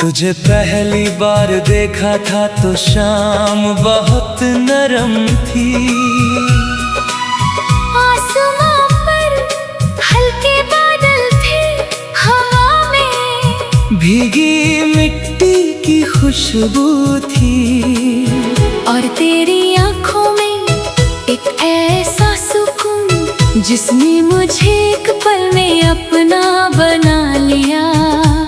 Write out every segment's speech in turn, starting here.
तुझे पहली बार देखा था तो शाम बहुत नरम थी। आसमां पर हल्के बादल थे, हवा में भीगी मिट्टी की खुशबू थी। और तेरी आंखों में एक ऐसा सुकून जिसने मुझे एक पल में अपना बना लिया।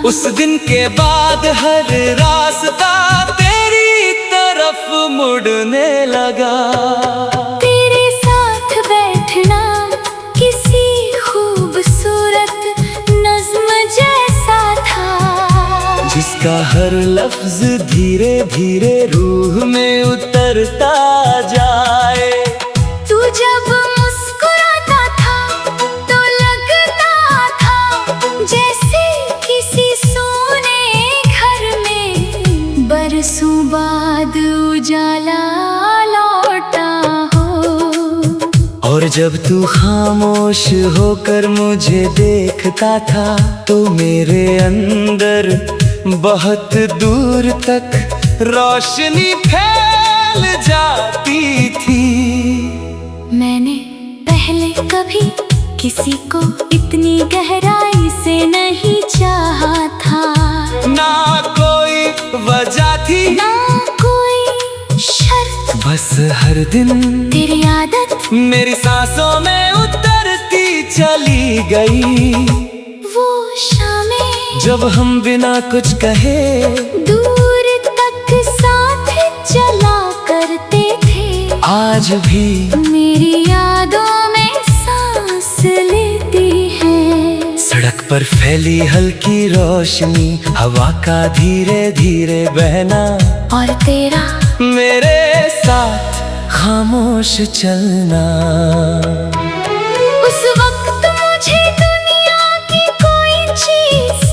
उस दिन के बाद हर रास्ता तेरी तरफ मुड़ने लगा। तेरे साथ बैठना किसी खूबसूरत नज़्म जैसा था, जिसका हर लफ्ज धीरे धीरे रूह में उतरता जाए। तू जब मुस्कुराता था तो लगता था जैसे किसी सोने घर में बरसों बाद उजाला लौटा हो। और जब तू खामोश होकर मुझे देखता था तो मेरे अंदर बहुत दूर तक रोशनी फैल जाती थी। मैंने पहले कभी किसी को इतनी गहराई से नहीं चाहा था। ना कोई वजह थी ना कोई शर्त, बस हर दिन तेरी आदत मेरी सांसों में उतरती चली गई। वो शामें जब हम बिना कुछ कहे दूर तक साथ चला करते थे, आज भी मेरी यादों में सांस लेती है। सड़क पर फैली हल्की रोशनी, हवा का धीरे धीरे बहना, और तेरा मेरे साथ खामोश चलना। उस वक्त मुझे दुनिया की कोई चीज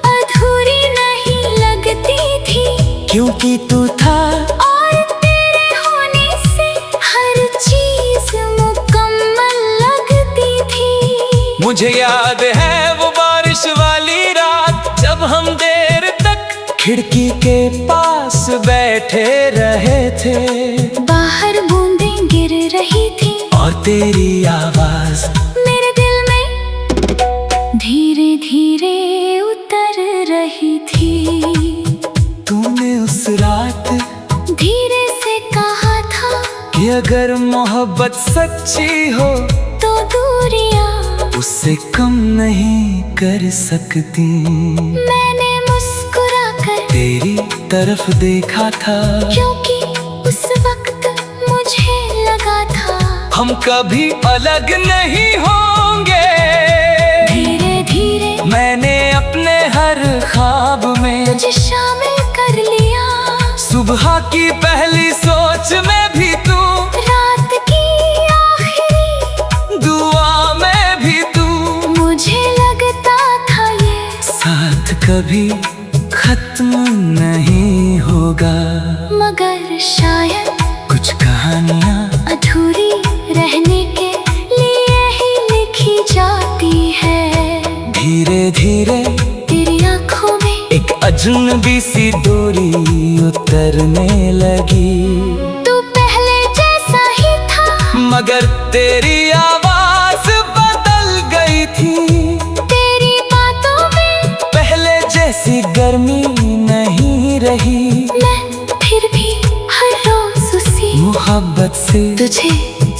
अधूरी नहीं लगती थी, क्योंकि तू था और तेरे होने से हर चीज मुकम्मल लगती थी। मुझे याद है वो बारिश वाली रात जब हम देर तक खिड़की के पास बैठे रहे थे। बाहर बूंदें गिर रही थी और तेरी आवाज मेरे दिल में धीरे धीरे उतर रही थी। तूने उस रात धीरे से कहा था कि अगर मोहब्बत सच्ची हो तो दूरियां उससे कम नहीं कर सकती। मैंने मुस्कुरा कर तेरी तरफ देखा था, क्योंकि उस वक्त मुझे लगा था हम कभी अलग नहीं होंगे। धीरे धीरे मैंने अपने हर ख्वाब में तुझे शामिल कर लिया। सुबह की पहली सोच में भी तू, रात की आखिरी दुआ में भी तू, मुझे लगता था ये साथ कभी खत्म नहीं होगा। मगर शायद कुछ कहानियाँ अधूरी रहने के लिए ही लिखी जाती है। धीरे धीरे तेरी आंखों में एक अजनबी सी डोरी उतरने लगी। तू पहले जैसा ही था, मगर तेरी आवाज बदल गई थी। तेरी बातों में पहले जैसी गर्मी नहीं रही। मैं फिर भी हर रोज उसी मोहब्बत से तुझे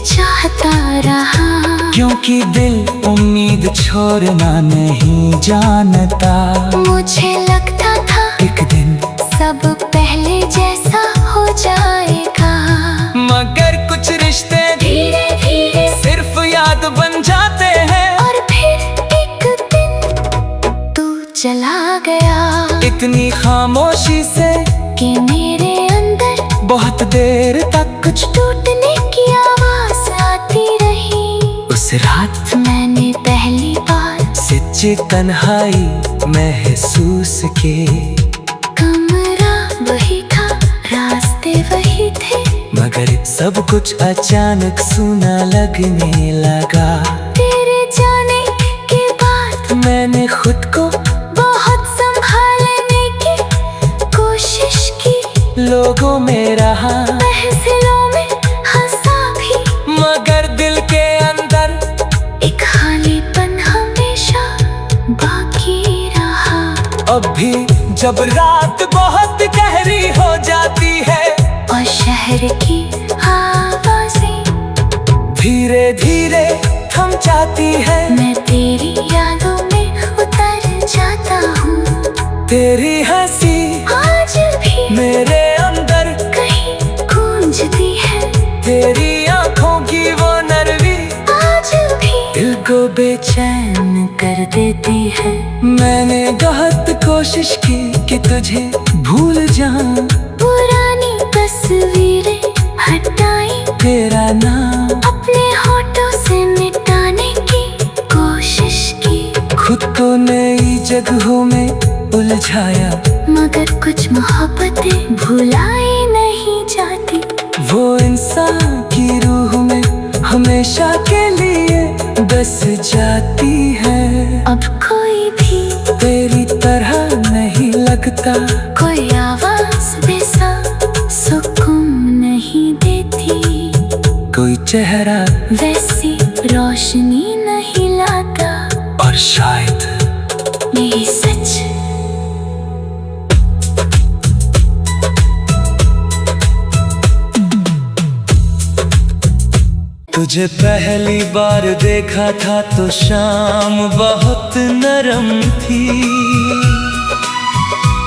चाहता रहा, क्योंकि दिल उम्मीद छोड़ना नहीं जानता। मुझे लगता था एक दिन सब पहले जैसा हो जाएगा, मगर कुछ रिश्ते धीरे धीरे सिर्फ याद बन जाते हैं। और फिर एक दिन तू चला गया, इतनी खामोशी से कि मेरे अंदर बहुत देर तक कुछ टूटने की आवाज आती रही। उस रात मैंने पहली बार सच्ची तन्हाई महसूस की। कमरा वही था, रास्ते वही थे, मगर सब कुछ अचानक सूना लगने लगा। तेरे जाने के बाद मैंने खुद को बहुत संभालने की लोगों में रहा, महफिलों में हंसा भी, मगर दिल के अंदर एक खालीपन हमेशा बाकी रहा। अब भी जब रात बहुत गहरी हो जाती है और शहर की आवाजें धीरे धीरे थम जाती है, मैं तेरी यादों में उतर जाता हूँ। तेरी हंसी आज भी मेरे अंदर कहीं गूंजती है, तेरी आंखों की वो नरमी आज भी दिल को बेचैन कर देती है। मैंने बहुत कोशिश की कि तुझे भूल जाऊं, पुरानी तस्वीरें हटाई, तेरा नाम अपने होठों से मिटाने की कोशिश की। खुद को नई जगहों में उलझाया, मगर कुछ मोहब्बतें भुलाई नहीं जाती। वो इंसान की रूह में हमेशा के लिए बस जाती है। अब कोई भी तेरी तरह नहीं लगता, कोई आवाज बेसा सुकून नहीं देती, कोई चेहरा वैसी रोशनी नहीं लाता। और शायद मेरी सच तुझे पहली बार देखा था तो शाम बहुत नरम थी,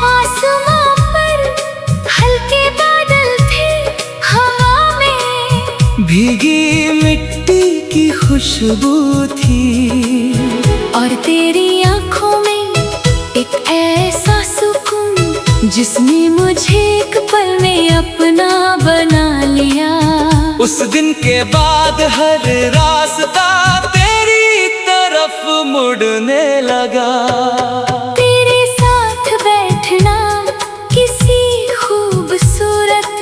आसमां पर हल्के बादल थे, हवा में भीगी मिट्टी की खुशबू थी, और तेरी आंखों में एक ऐसा सुकून जिसने मुझे एक पल में अपना बना लिया। उस दिन के बाद हर रास्ता तेरी तरफ मुड़ने लगा। तेरे साथ बैठना किसी खूबसूरत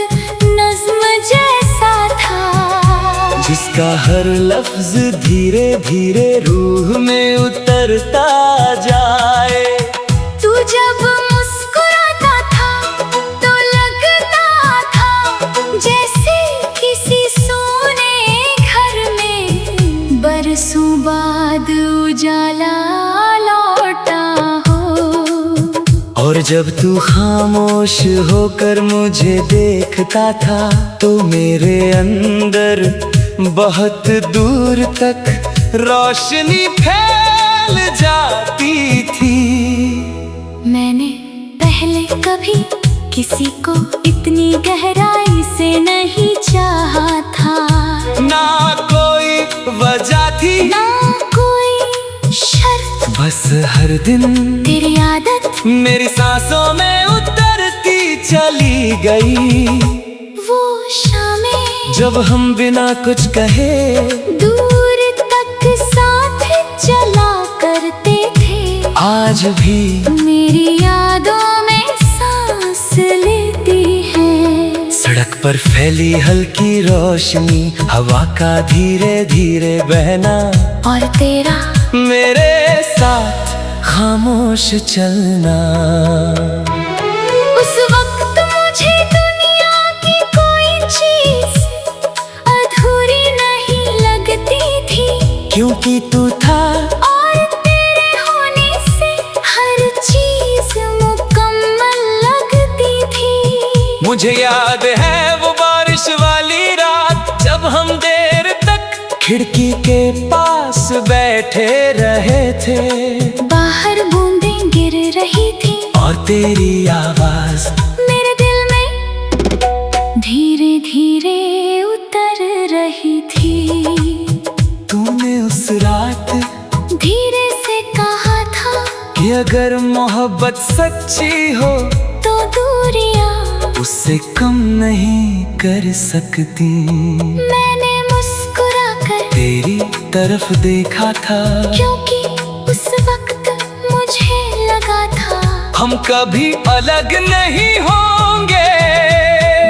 नज्म जैसा था, जिसका हर लफ्ज धीरे धीरे रूह में उतरता जाए। तू जब मुस्कुराता था तो लगता था जैसे किसी सोने घर में बरसों बाद उजाला लौटा हो। और जब तू खामोश होकर मुझे देखता था तो मेरे अंदर बहुत दूर तक रोशनी फैल जाती थी। मैंने पहले कभी किसी को इतनी गहराई से नहीं चाहा था, ना कोई वजह थी ना कोई शर्त, बस हर दिन तेरी आदत मेरी सांसों में उतरती चली गई। वो शामें जब हम बिना कुछ कहे दूर तक साथ चला करते थे, आज भी मेरी यादों में सांस लेती है। सड़क पर फैली हल्की रोशनी, हवा का धीरे धीरे बहना, और तेरा मेरे साथ खामोश चलना। उस वक्त मुझे दुनिया की कोई चीज अधूरी नहीं लगती थी, क्योंकि तू था और तेरे होने से हर चीज मुकम्मल लगती थी। मुझे याद है वो बारिश वाली रात जब हम देर तक खिड़की के पास बैठे रहे थे। बाहर बूंदें गिर रही थी और तेरी आवाज मेरे दिल में धीरे धीरे उतर रही थी। तूने उस रात धीरे से कहा था कि अगर मोहब्बत सच्ची हो तो दूरियां उससे कम नहीं कर सकती। मैंने मुस्कुरा कर तेरी तरफ देखा था, क्योंकि उस वक्त मुझे लगा था हम कभी अलग नहीं होंगे।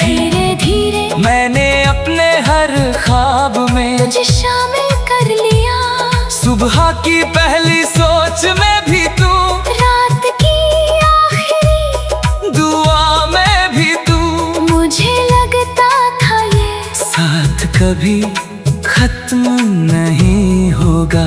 धीरे धीरे मैंने अपने हर ख्वाब में तुझे शामिल कर लिया। सुबह की पहली सोच में भी तू, रात की आखिरी दुआ में भी तू, कभी खत्म नहीं होगा।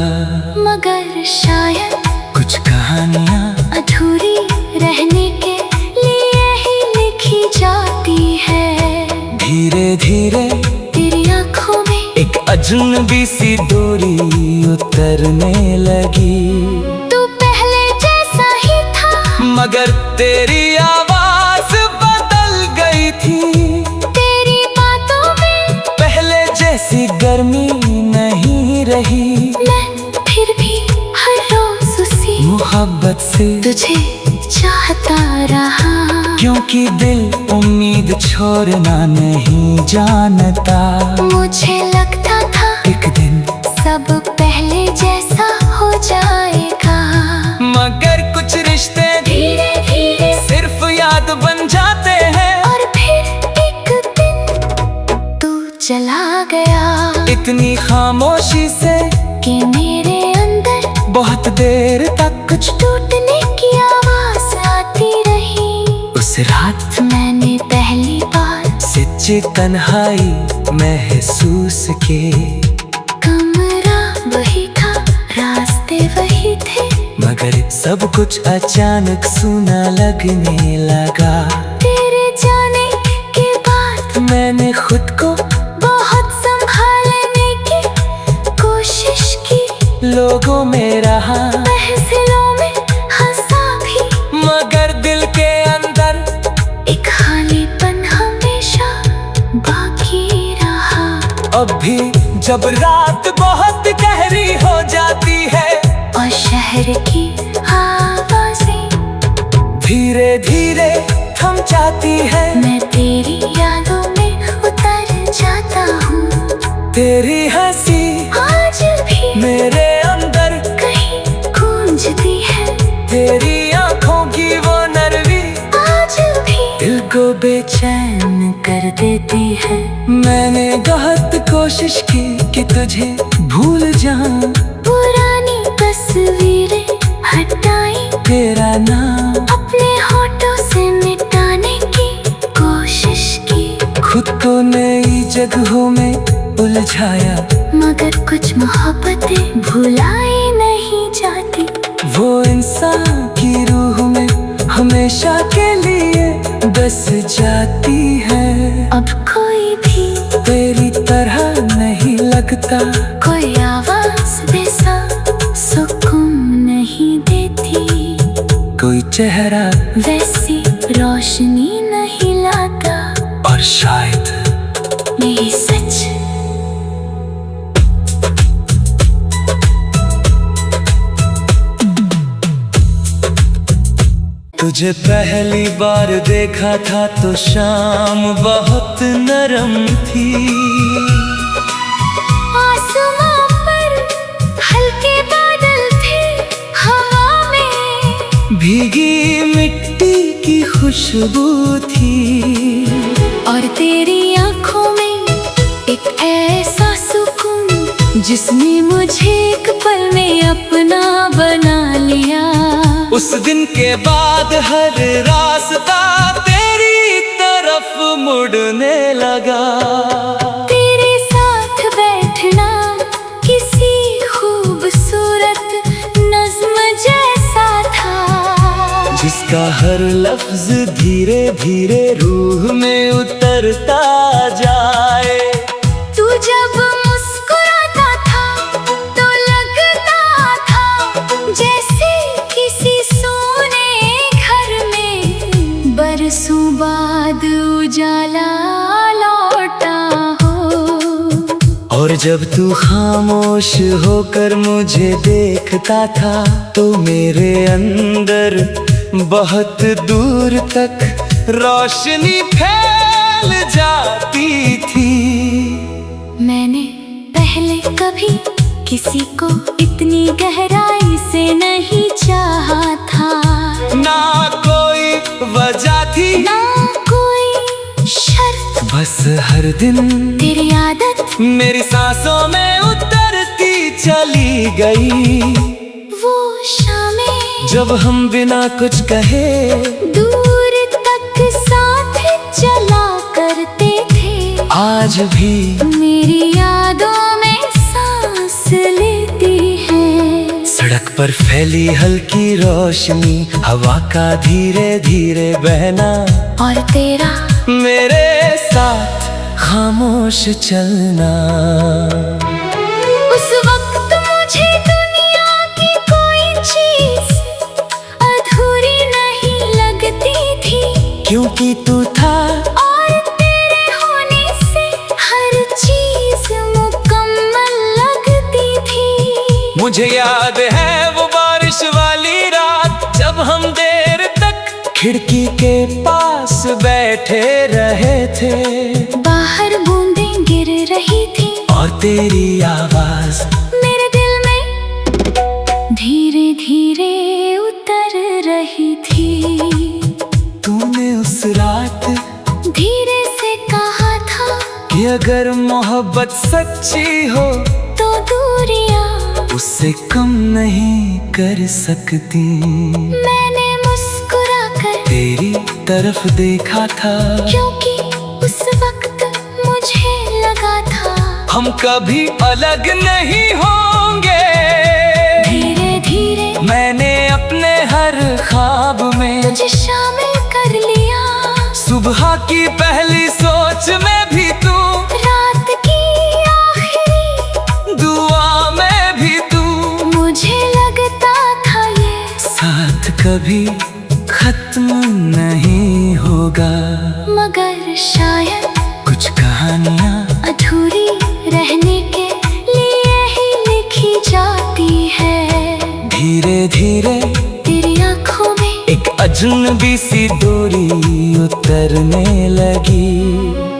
मगर शायद कुछ कहानियाँ अधूरी रहने के लिए ही लिखी जाती है। धीरे धीरे तेरी आँखों में एक अजनबी सी दूरी उतरने लगी। तू पहले जैसा ही था, मगर तेरी आवाज बदल गई थी। तेरी बातों में पहले जैसी गर्मी नहीं रही। मैं फिर भी हर रोज उसी मोहब्बत से तुझे चाहता रहा। क्योंकि दिल उम्मीद छोड़ना नहीं जानता। मुझे लगता था एक दिन सब पहले जैसा हो जाएगा, मगर कुछ रिश्ते धीरे धीरे सिर्फ याद बन जाते हैं। और फिर एक दिन तू चला गया। इतनी खामोशी से कि मेरे अंदर बहुत देर तक कुछ टूटने की आवाज आती रही। उस रात मैंने पहली बार सच्ची तन्हाई महसूस की। कमरा वही था, रास्ते वही थे, मगर सब कुछ अचानक सूना लगने लगा। तेरे जाने के बाद मैंने खुद को बहुत संभालने की कोशिश की। लोगों में रहा, महफिलों में हंसा भी, मगर दिल के अंदर एक खालीपन हमेशा बाकी रहा। अब भी जब रात बहुत गहरी हो जाती है और शहर की आवाजें धीरे धीरे थम जाती है। मैं तेरी यादों में उतर जाता हूँ। तेरी हंसी आज भी मेरे अंदर कहीं गूंजती है। तेरी आंखों की वो नरमी आज भी दिल को बेचैन कर देती है। मैंने बहुत कोशिश की कि तुझे भूल जाऊं, पुरानी तस्वीरें हटाई, तेरा नाम अपने होठों से मिटाने की कोशिश की। खुद को नई जगहों में उलझाया, मगर कुछ मोहब्बतें भुलाई नहीं जाती। वो इंसान की रूह में हमेशा के लिए बस जाती है। अब कोई भी तेरी तरह नहीं लगता, कोई आवाज वैसा सुकून नहीं देती, कोई चेहरा वैसी रोशनी नहीं लाता। और शायद मेरी सच तुझे पहली बार देखा था तो शाम बहुत नरम थी। आसमां पर हल्के बादल थे, हवा में भीगी मिट्टी की खुशबू थी। और तेरी आंखों में एक ऐसा सुकून जिसने मुझे एक पल में अपना बना लिया। उस दिन के बाद हर रास्ता तेरी तरफ मुड़ने लगा। तेरे साथ बैठना किसी खूबसूरत नज्म जैसा था, जिसका हर लफ्ज धीरे धीरे रूह में उतरता जाए। तू जब मुस्कुराता था तो लगता था जैसे किसी सोने घर में बरसों बाद उजाला लौटा हो। और जब तू खामोश होकर मुझे देखता था तो मेरे अंदर बहुत दूर तक रोशनी फैल जाती थी। मैंने पहले कभी किसी को इतनी गहराई से नहीं चाहा था। ना कोई वजह थी, ना कोई शर्त, बस हर दिन तेरी आदत मेरी सांसों में उतरती चली गई। वो शामें जब हम बिना कुछ कहे दूर तक साथ चला करते थे। आज भी मेरी सड़क पर फैली हल्की रोशनी, हवा का धीरे धीरे बहना, और तेरा मेरे साथ खामोश चलना। उस वक्त मुझे दुनिया की कोई चीज अधूरी नहीं लगती थी, क्योंकि तू था और तेरे होने से हर चीज मुकम्मल लगती थी। मुझे याद है वो बारिश वाली रात, जब हम देर तक खिड़की के पास बैठे रहे थे। बाहर बूंदें गिर रही थी और तेरी आवाज मेरे दिल में धीरे धीरे उतर रही थी। तूने उस रात धीरे से कहा था कि अगर मोहब्बत सच्ची हो तो दूरियां उससे कम नहीं कर सकती। मैंने मुस्कुरा कर तेरी तरफ देखा था, क्योंकि उस वक्त मुझे लगा था हम कभी अलग नहीं होंगे। धीरे धीरे मैंने अपने हर ख्वाब में तुझे शामिल कर लिया। सुबह की पहली सोच में भी तू, रात की आखिरी दुआ में भी तू। मुझे लगता था ये साथ कभी खत्म नहीं होगा, मगर शायद कुछ कहानियाँ अधूरी रहने के लिए ही लिखी जाती है। धीरे धीरे तेरी आंखों में एक अजनबी सी दूरी उतरने लगी।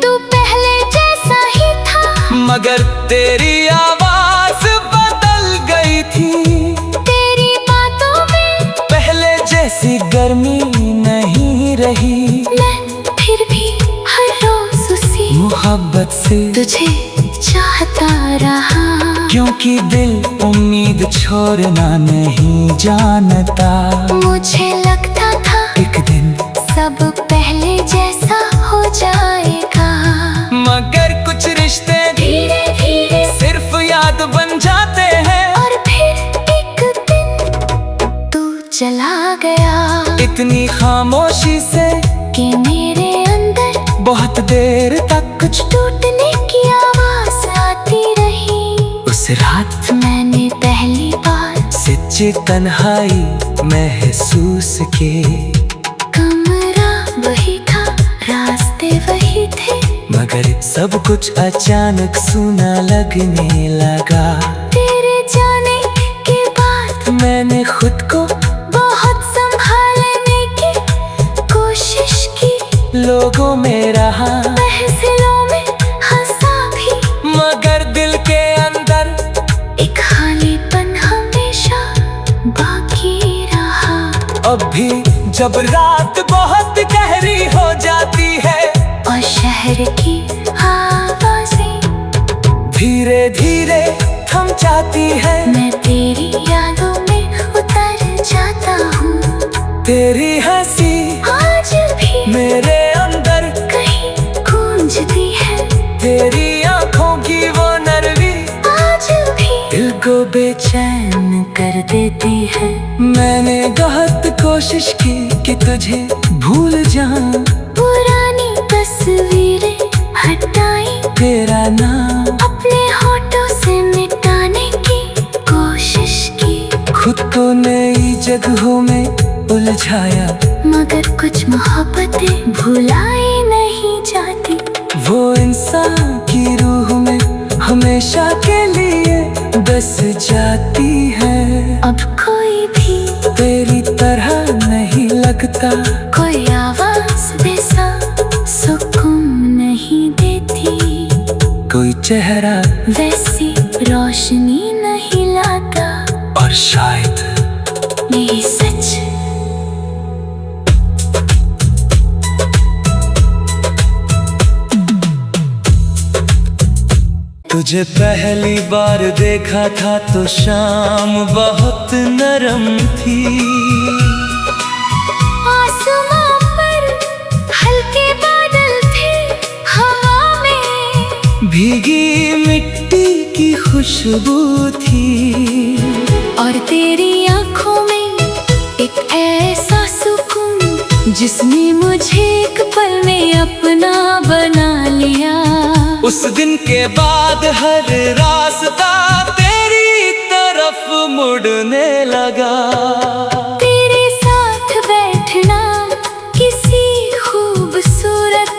तू पहले जैसा ही था, मगर तेरी आवाज बदल गई थी। तेरी बातों में पहले जैसी गर्मी नहीं रही। मैं फिर भी हर रोज उसी मोहब्बत से तुझे चाहता रहा, क्योंकि दिल उम्मीद छोड़ना नहीं जानता। मुझे लगता था एक दिन सब पहले जैसा हो जाएगा, मगर कुछ रिश्ते धीरे धीरे सिर्फ याद बन जाते हैं। और फिर एक दिन तू चला गया, इतनी खामोशी से कि मेरे अंदर बहुत देर तक कुछ टूटने की आवाज आती रही। उस रात मैंने पहली बार सच्ची तन्हाई महसूस की। कमरा वही था, रास्ते वही थे, मगर सब कुछ अचानक सूना लगने लगा। तेरे जाने के बाद मैंने खुद को बहुत संभालने की कोशिश की। लोगों में रहा, महफिलों में हंसा भी, मगर दिल के अंदर एक खालीपन हमेशा बाकी रहा। अब भी जब रात बहुत गहरी हो जाती है और शहर की आवाजें धीरे धीरे थम जाती है, मैं तेरी यादों में उतर जाता हूँ। तेरी हंसी आज भी मेरे अंदर कहीं गूंजती है, तेरी आंखों की वो नरमी आज भी दिल को बेचैन कर देती है। मैंने बहुत कोशिश की कि तुझे भूल जाऊं, पुरानी तस्वीरें हटाई, तेरा नाम अपने होठों से मिटाने की कोशिश की। खुद को नई जगहों में उलझाया, मगर कुछ मोहब्बतें भुलाई नहीं जाती। वो इंसान की रूह में हमेशा के लिए बस जाती है। अब कोई भी तेरी तरह नहीं लगता, कोई आवाज वैसा सुकून नहीं देती, कोई चेहरा वैसी रोशनी नहीं लाता। और शायद ये सच तुझे पहली बार देखा था तो शाम बहुत नरम थी। आसमां पर हल्के बादल थे, हवा में भीगी मिट्टी की खुशबू थी। और तेरी जिसने मुझे एक पल में अपना बना लिया। उस दिन के बाद हर रास्ता तेरी तरफ मुड़ने लगा। तेरे साथ बैठना किसी खूबसूरत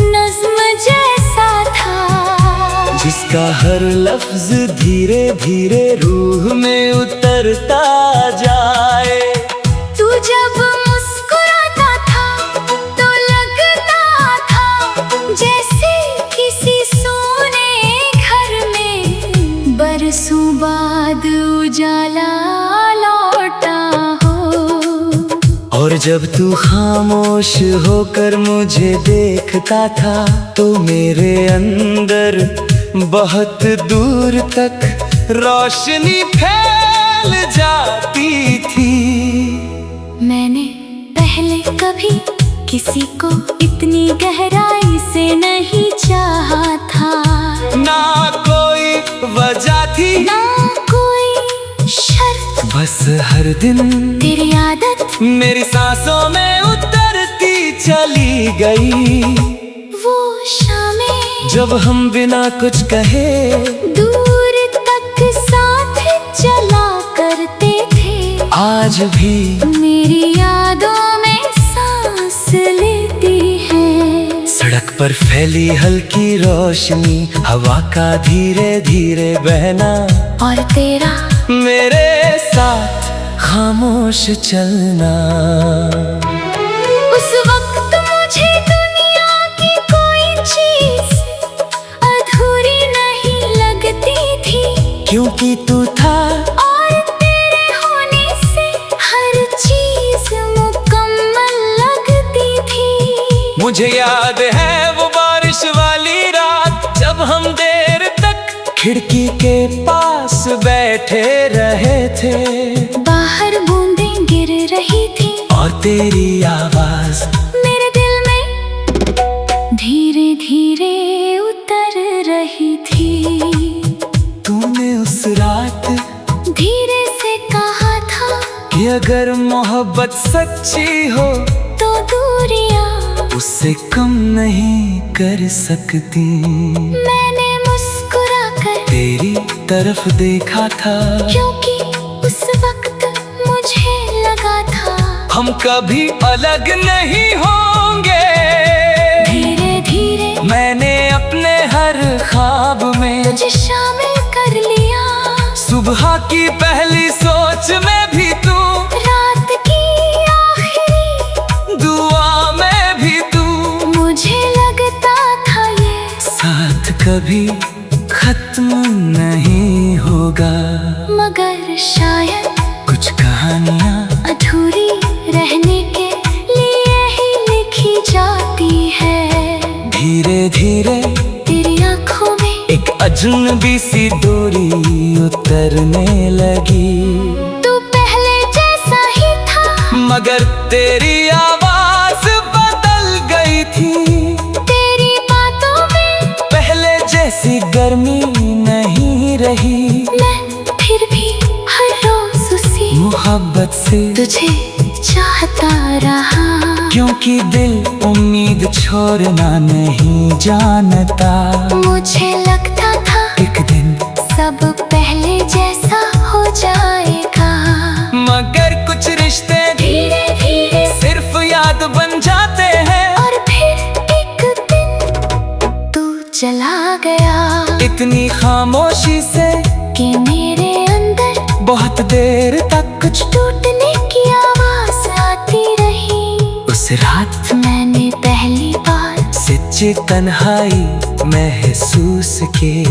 नज़्म जैसा था, जिसका हर लफ्ज धीरे धीरे रूह में उतरता जाए। तू जब मुस्कुराता था तो लगता था जैसे किसी सोने घर में बरसों बाद उजाला लौटा हो। और जब तू खामोश होकर मुझे देखता था तो मेरे अंदर बहुत दूर तक रोशनी फैल जाती थी। मैंने पहले कभी किसी को इतनी गहराई से नहीं चाहा था। ना कोई वजह थी ना कोई शर्त, बस हर दिन तेरी आदत मेरी सांसों में उतरती चली गई। वो शामें जब हम बिना कुछ कहे दूर तक साथ चला करते थे, आज भी मेरी यादों में सांस लेती है। सड़क पर फैली हल्की रोशनी, हवा का धीरे धीरे बहना, और तेरा मेरे साथ खामोश चलना। उस वक्त मुझे दुनिया की कोई चीज अधूरी नहीं लगती थी, क्योंकि तू था और तेरे होने से हर चीज मुकम्मल लगती थी। मुझे याद है वो बारिश वाली रात जब हम देर तक खिड़की के पास बैठे रहे थे। बाहर बूंदें गिर रही थी और तेरी आवाज मेरे दिल में धीरे धीरे उतर रही थी। तूने उस रात धीरे से कहा था कि अगर मोहब्बत सच्ची हो तो दूरियां उससे कम नहीं कर सकती। मैंने मुस्कुरा कर तेरी तरफ देखा था, क्योंकि उस वक्त मुझे लगा था हम कभी अलग नहीं होंगे। धीरे धीरे मैंने अपने हर ख्वाब में तुझे शामिल कर लिया। सुबह की पहली सोच में भी तू, रात की आखिरी दुआ में भी तू, मुझे लगता था ये साथ कभी खत्म नहीं होगा। मगर शायद कुछ कहानियाँ अधूरी रहने के लिए ही लिखी जाती है। धीरे धीरे तेरी आंखों में एक अजनबी सी दूरी उतरने लगी। तू पहले जैसा ही था, मगर तेरी आवाज बदल गई थी। तेरी बातों में पहले जैसी गर्मी नहीं रही। मैं फिर भी हर रोज उसी मोहब्बत से तुझे चाहता रहा, क्योंकि दिल उम्मीद छोड़ना नहीं जानता। मुझे लगता था एक दिन सब पहले जैसा हो जाएगा, मगर कुछ रिश्ते धीरे धीरे सिर्फ याद बन जाते हैं। और फिर एक दिन तू चला गया, इतनी खामोशी से कि मेरे अंदर बहुत देर तक कुछ टूटने की आवाज आती रही। उस रात मैंने पहली बार सच्ची तन्हाई महसूस की।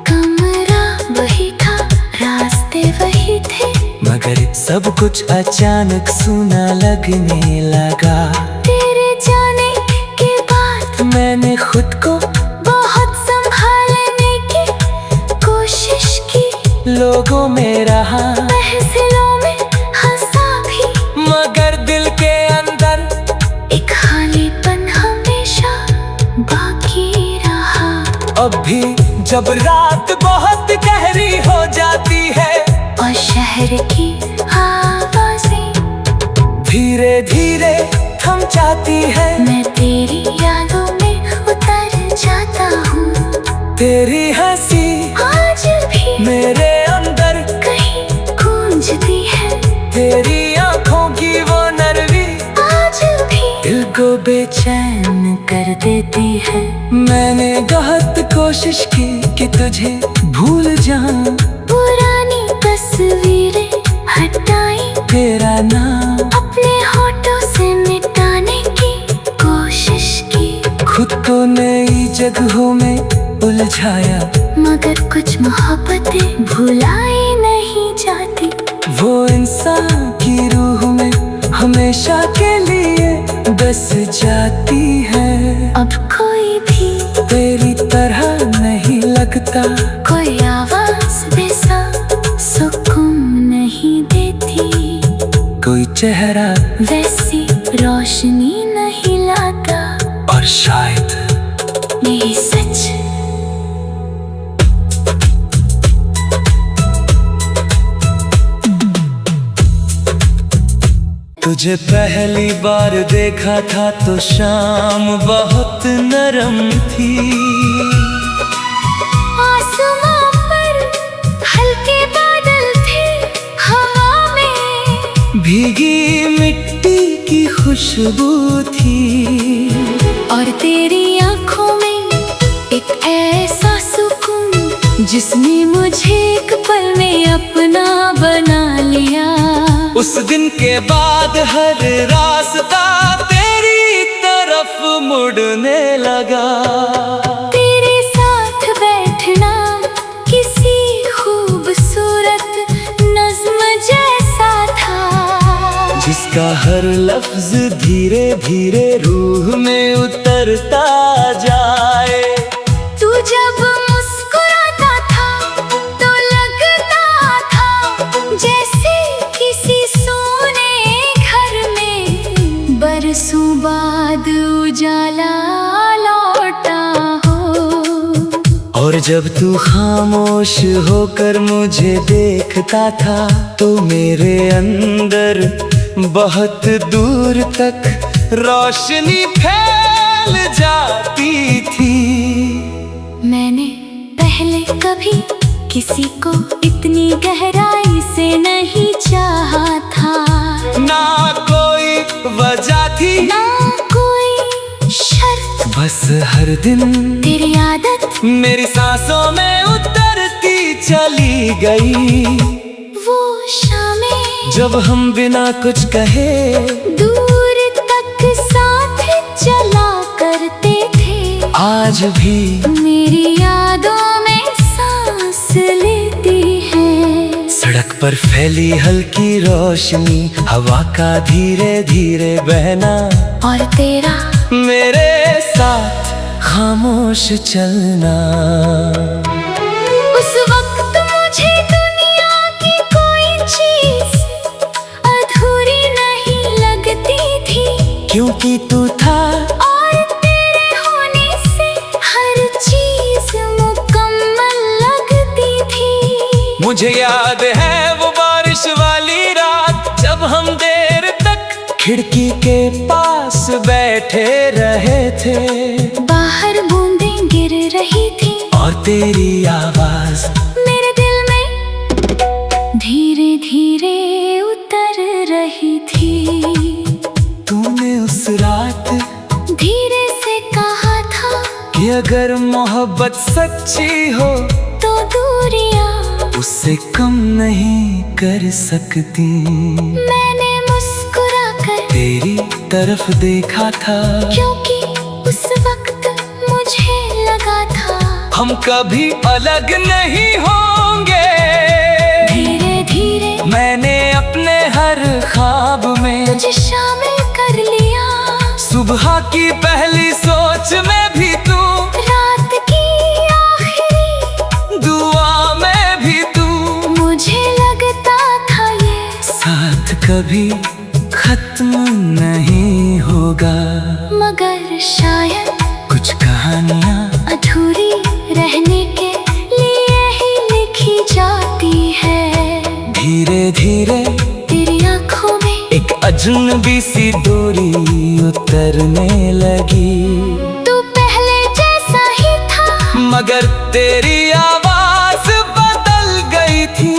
कमरा वही था, रास्ते वही थे, मगर सब कुछ अचानक सुना लगने लगा। तेरे जाने के बाद मैंने खुद को बहुत संभालने की कोशिश की। लोगों में रहा, महफिलों में हंसा भी, मगर दिल के अंदर एक खालीपन हमेशा बाकी रहा। अब भी जब रात बहुत गहरी हो जाती है और शहर की आवाजें धीरे धीरे थम चाहती है। मैं तेरी यादों में उतर जाता हूँ। तेरी हंसी आज भी मेरे अंदर कहीं गूंजती है। तेरी आंखों की वो नरमी आज भी दिल को बेचैन कर देती है। मैंने बहुत कोशिश की कि तुझे भूल जाऊं, पुरानी तस्वीरें हटाई, तेरा नाम अपने होठों से मिटाने की कोशिश की। खुद को नई जगहों में उलझाया, मगर कुछ मोहब्बतें भुलाई नहीं जाती। वो इंसान की रूह में हमेशा के लिए बस जाती है। अब कोई भी तेरी तरह नहीं लगता, कोई आवाज वैसा सुकून नहीं देती, कोई चेहरा वैसी रोशनी नहीं लाता। और शायद नहीं सच। तुझे पहली बार देखा था तो शाम बहुत नरम थी। आसमां पर हल्के बादल थे, हवा में भीगी मिट्टी की खुशबू थी। और तेरी आंखों में एक ऐसा सुकून जिसने मुझे एक पल में अपना बना लिया। उस दिन के बाद हर रास्ता तेरी तरफ मुड़ने लगा। तेरे साथ बैठना किसी खूबसूरत नज़्म जैसा था, जिसका हर लफ्ज धीरे धीरे रूह में उतरता जाए। तू जब मुस्कुराता था तो लगता था जैसे किसी सोने घर में बरसों बाद उजाला लौटा हो। और जब तू खामोश होकर मुझे देखता था तो मेरे अंदर बहुत दूर तक रोशनी फैल जाती थी। मैंने पहले कभी किसी को इतनी गहराई से नहीं चाहा था। ना कोई वजह थी, ना कोई शर्त, बस हर दिन तेरी आदत मेरी सांसों में उतरती चली गई। वो शामें जब हम बिना कुछ कहे दूर तक साथ चला करते थे, आज भी मेरी यादों में सांस लेती है। सड़क पर फैली हल्की रोशनी, हवा का धीरे धीरे बहना, और तेरा मेरे साथ खामोश चलना। उस वक्त मुझे दुनिया की कोई चीज अधूरी नहीं लगती थी, क्योंकि तू था और तेरे होने से हर चीज मुकम्मल लगती थी। मुझे याद है वो बारिश वाली रात, जब हम देर तक खिड़की के पास बैठे रहे थे। बाहर बूंदें गिर रही थी और तेरी आवाज मेरे दिल में धीरे धीरे उतर रही थी। तूने उस रात धीरे से कहा था कि अगर मोहब्बत सच्ची हो तो दूरियां उससे कम नहीं कर सकती। मैंने मुस्कुरा कर तेरी तरफ देखा था, क्योंकि उस वक्त मुझे लगा था हम कभी अलग नहीं होंगे। धीरे धीरे मैंने अपने हर ख्वाब में तुझे शामिल कर लिया। सुबह की पहली सोच में भी तू, रात की आखिरी दुआ में भी तू, मुझे लगता था ये साथ कभी खत्म नहीं होगा। मगर शायद कुछ कहानियाँ अधूरी रहने के लिए ही लिखी जाती है। धीरे धीरे तेरी आंखों में एक अजनबी सी दूरी उतरने लगी। तू पहले जैसा ही था, मगर तेरी आवाज बदल गई थी।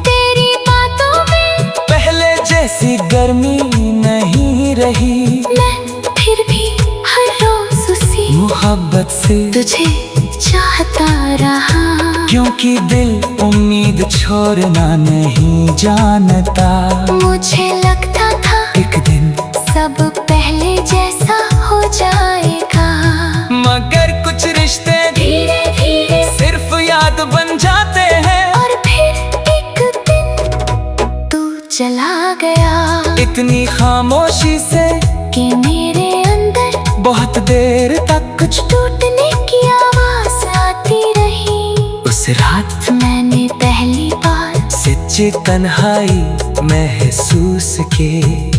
तेरी बातों में पहले जैसी गर्मी नहीं रही। मैं फिर भी हर रोज उसी मोहब्बत से तुझे चाहता रहा। क्योंकि दिल उम्मीद छोड़ना नहीं जानता। मुझे लगता था एक दिन सब पहले जैसा हो जाएगा, मगर कुछ रिश्ते धीरे धीरे सिर्फ याद बन जाते हैं। और फिर एक दिन तू चला गया, इतनी खामोशी से कि मेरे अंदर बहुत देर तक कुछ टूटने की आवाज आती रही। उस रात मैंने पहली बार सच्ची तन्हाई महसूस की।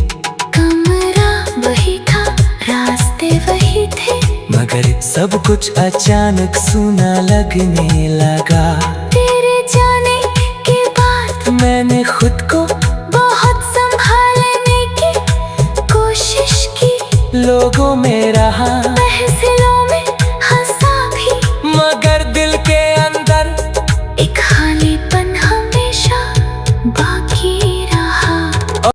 कमरा वही था, रास्ते वही थे, मगर सब कुछ अचानक सूना लगने लगा। तेरे जाने के बाद मैंने खुद को बहुत संभालने की कोशिश की। लोगों में